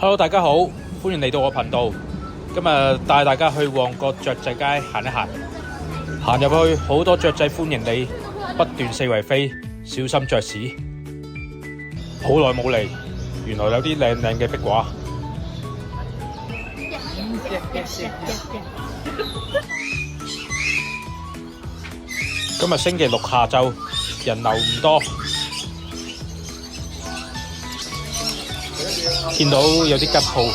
Hello， 大家好，歡迎嚟到我頻道。今日帶大家去旺角雀仔街行一行，行入去好多雀仔歡迎你，不斷四圍飛，小心雀屎。好耐冇嚟，原來有啲靚靚嘅壁畫。今日星期六下晝，人流唔多。見到有啲吉鋪，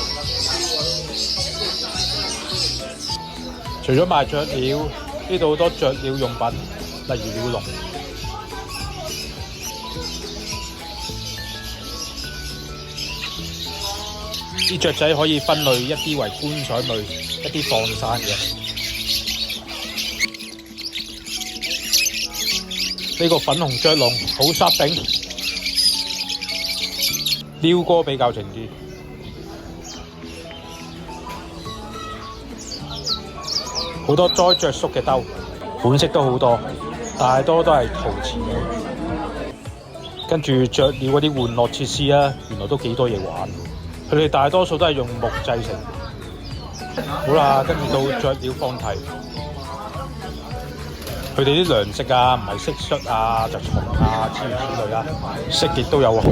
除咗賣雀鳥，呢度好多雀鳥用品，例如鳥籠。啲雀仔可以分類，一啲為觀賞類，一啲放生嘅。呢個粉紅雀籠好沙頂。鷯哥比較靜啲，好多栽雀粟嘅兜，款式都好多，大多都係陶瓷嘅。跟住雀鳥嗰啲玩樂設施啊，原來都幾多嘢玩。佢哋大多數都係用木製成。好啦，跟住到雀鳥放題，佢哋啲糧食啊，唔係蟋蟀啊，就蟲啊，諸如此類啦，蜥蜴都有啊。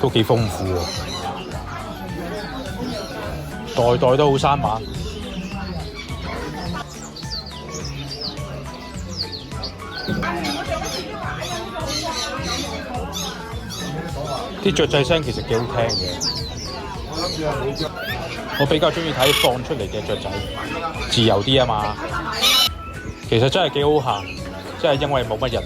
都幾豐富喎，代代都好生猛。啲雀仔聲其實幾好聽嘅，我比較鍾意睇放出嚟嘅雀仔，自由啲啊嘛。其實真係幾好行，真係因為冇乜人。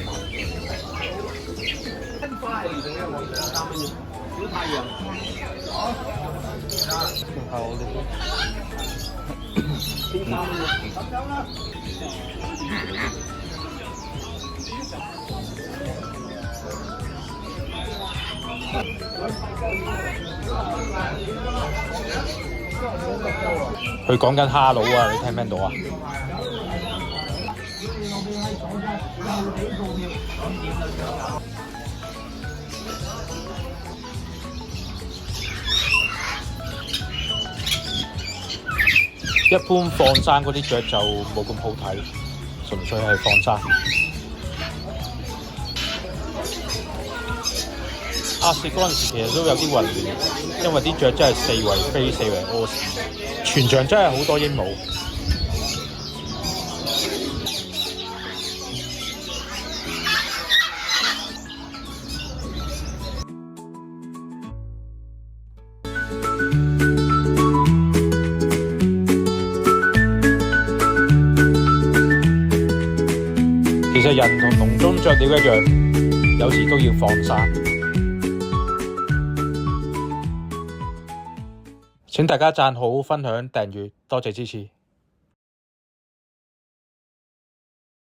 佢講緊哈佬啊，你聽唔聽到啊？一般放生嗰啲雀就冇咁好睇，純粹係放生。壓蝕嗰陣時其實都有啲混亂，因為啲雀真係四圍飛、四圍屙屎，全場真係好多鸚鵡。其實人同籠中雀鳥一樣，有時都要放生。請大家讚好、分享、訂閱，多謝支持。